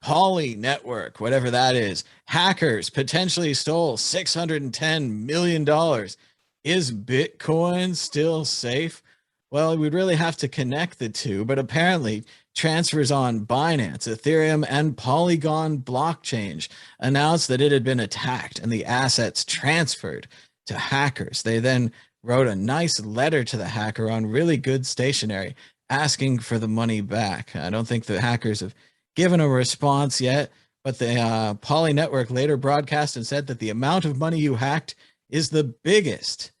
Poly Network, whatever that is. Hackers potentially stole $610 million. Is Bitcoin still safe? Well, we'd really have to connect the two, but apparently transfers on Binance, Ethereum, and Polygon blockchain announced that it had been attacked and the assets transferred to hackers. They then wrote a nice letter to the hacker on really good stationery asking for the money back. I don't think the hackers have given a response yet, but the Poly Network later broadcast and said that the amount of money you hacked is the biggest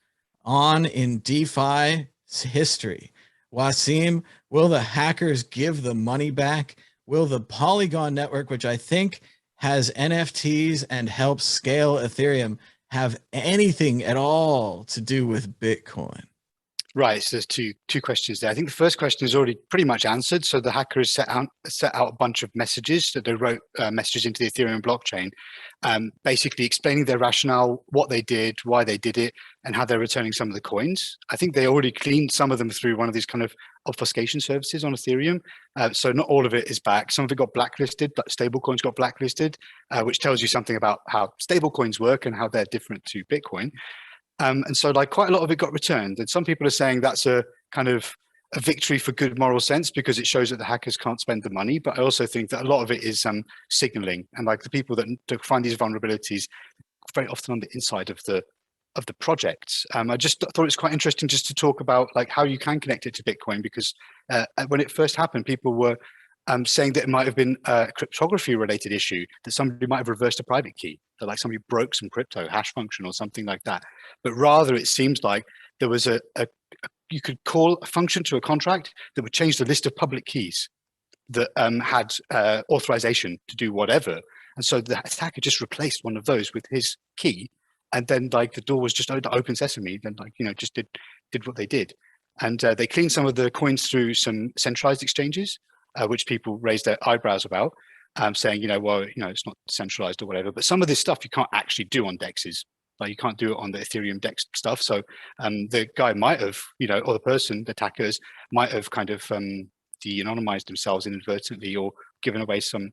on in DeFi history. Wasim, will the hackers give the money back? Will the Polygon network, which I think has NFTs and helps scale Ethereum, have anything at all to do with Bitcoin? Right. So there's two questions there. I think the first question is already pretty much answered. So the hackers set out a bunch of messages that they wrote messages into the Ethereum blockchain, basically explaining their rationale, what they did, why they did it, and how they're returning some of the coins. I think they already cleaned some of them through one of these kind of obfuscation services on Ethereum. So not all of it is back. Some of it got blacklisted, but stable coins got blacklisted, which tells you something about how stable coins work and how they're different to Bitcoin. And so like quite a lot of it got returned. And some people are saying that's a kind of a victory for good moral sense because it shows that the hackers can't spend the money. But I also think that a lot of it is signaling, and like the people that find these vulnerabilities very often on the inside of the projects. I just thought it's quite interesting just to talk about like how you can connect it to Bitcoin, because when it first happened, people were saying that it might have been a cryptography related issue, that somebody might have reversed a private key, that like somebody broke some crypto hash function or something like that. But rather it seems like there was you could call a function to a contract that would change the list of public keys that had authorization to do whatever. And so the attacker just replaced one of those with his key, and then like the door was just open sesame, then like, just did what they did. And they cleaned some of the coins through some centralized exchanges, which people raised their eyebrows about, saying, it's not centralized or whatever. But some of this stuff you can't actually do on DEXs. Like you can't do it on the Ethereum DEX stuff. So the guy might have, or the person, the attackers might have kind of de-anonymized themselves inadvertently or given away some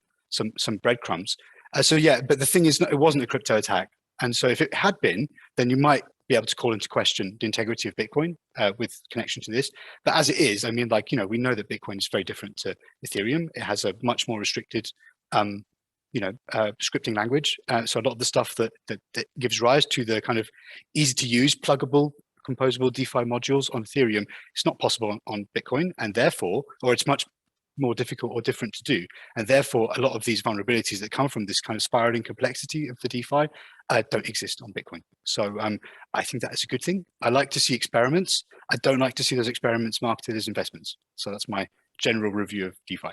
breadcrumbs. But the thing is, it wasn't a crypto attack. And so if it had been, then you might be able to call into question the integrity of Bitcoin with connection to this. But as it is, I mean, we know that Bitcoin is very different to Ethereum. It has a much more restricted, scripting language. So a lot of the stuff that gives rise to the kind of easy to use, pluggable, composable DeFi modules on Ethereum, it's not possible on Bitcoin, and therefore, or it's much more difficult or different to do. And therefore, a lot of these vulnerabilities that come from this kind of spiraling complexity of the DeFi don't exist on Bitcoin. So I think that is a good thing. I like to see experiments. I don't like to see those experiments marketed as investments. So that's my general review of DeFi.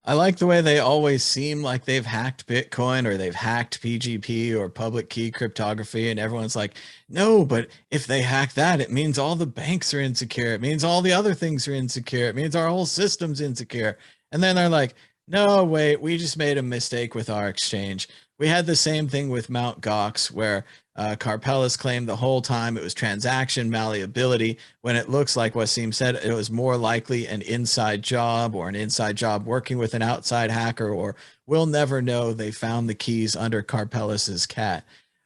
I like the way they always seem like they've hacked Bitcoin or they've hacked PGP or public key cryptography. And everyone's like, no, but if they hack that, it means all the banks are insecure. It means all the other things are insecure. It means our whole system's insecure. And then they're like, no, wait, we just made a mistake with our exchange. We had the same thing with Mt. Gox where Karpellis claimed the whole time it was transaction malleability, when it looks like Wasim said it was more likely an inside job or an inside job working with an outside hacker, or we'll never know. They found the keys under Karpellis's cat.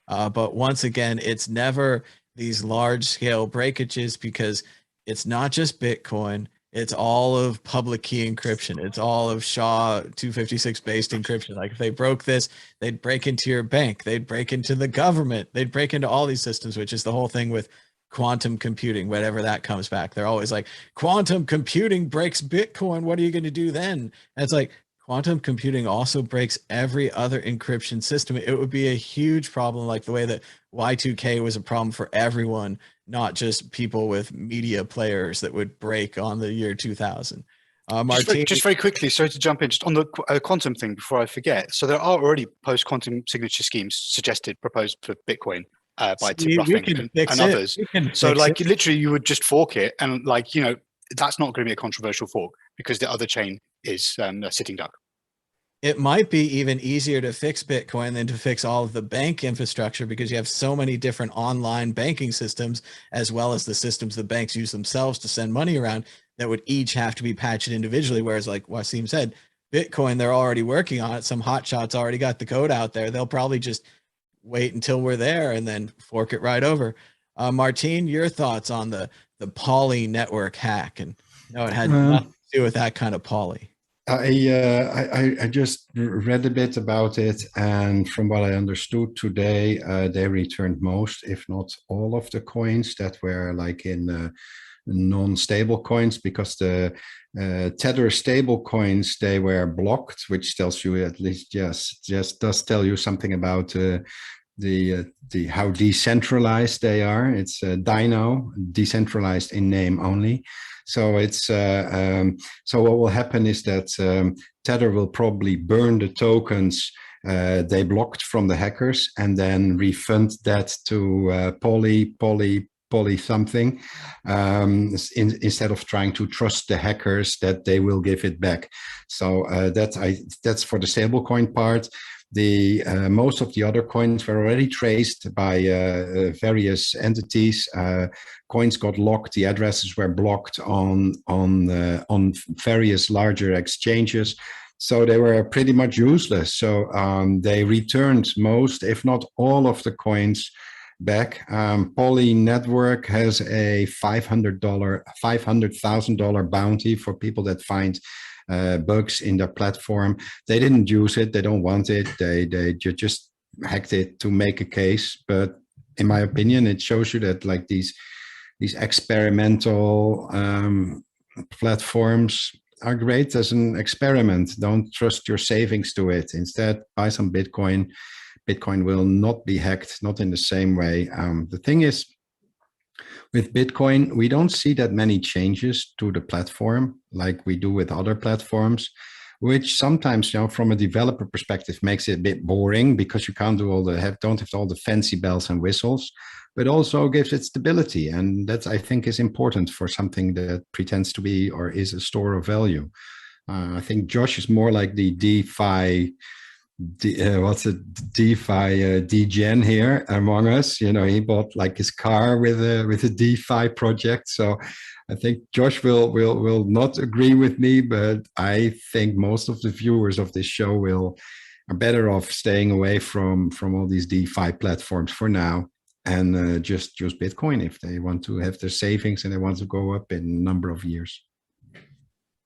But once again, it's never these large scale breakages because it's not just Bitcoin. It's all of public key encryption. It's all of SHA-256 based encryption. Like if they broke this, they'd break into your bank. They'd break into the government. They'd break into all these systems, which is the whole thing with quantum computing, whatever that comes back. They're always like, quantum computing breaks Bitcoin. What are you going to do then? And it's like, quantum computing also breaks every other encryption system. It would be a huge problem, like the way that Y2K was a problem for everyone, not just people with media players that would break on the year 2000. Just very quickly, sorry to jump in, just on the quantum thing before I forget. So there are already post-quantum signature schemes proposed for Bitcoin by Tip Ruffing and others. So literally you would just fork it, and that's not going to be a controversial fork because the other chain is a sitting duck. It might be even easier to fix Bitcoin than to fix all of the bank infrastructure, because you have so many different online banking systems, as well as the systems the banks use themselves to send money around, that would each have to be patched individually. Whereas like Wasim said, Bitcoin, they're already working on it. Some hotshots already got the code out there. They'll probably just wait until we're there and then fork it right over. Martine, your thoughts on the Poly network hack? And no, it had nothing to do with that kind of Poly. I just read a bit about it, and from what I understood today, they returned most, if not all, of the coins that were like in non-stable coins, because the Tether stable coins, they were blocked, which tells you at least just does tell you something about the how decentralized they are. It's Dino, decentralized in name only. So it's so what will happen is that Tether will probably burn the tokens they blocked from the hackers and then refund that to Poly something, instead of trying to trust the hackers that they will give it back. So that's for the stablecoin part. The most of the other coins were already traced by various entities. Coins got locked. The addresses were blocked on various larger exchanges, so they were pretty much useless. So they returned most, if not all, of the coins back. Poly Network has a $500,000 bounty for people that find bugs in their platform. They didn't use it. They don't want it. They just hacked it to make a case. But in my opinion, it shows you that like these experimental platforms are great as an experiment. Don't trust your savings to it. Instead, buy some Bitcoin. Bitcoin will not be hacked, not in the same way. The thing is, with Bitcoin, we don't see that many changes to the platform like we do with other platforms, which sometimes, from a developer perspective, makes it a bit boring because you can't do don't have all the fancy bells and whistles, but also gives it stability. And that, I think, is important for something that pretends to be or is a store of value. I think Josh is more like the DeFi degen here among us. He bought like his car with a DeFi project. So I think Josh will not agree with me, but I think most of the viewers of this show are better off staying away from all these DeFi platforms for now, and just use Bitcoin if they want to have their savings and they want to go up in a number of years.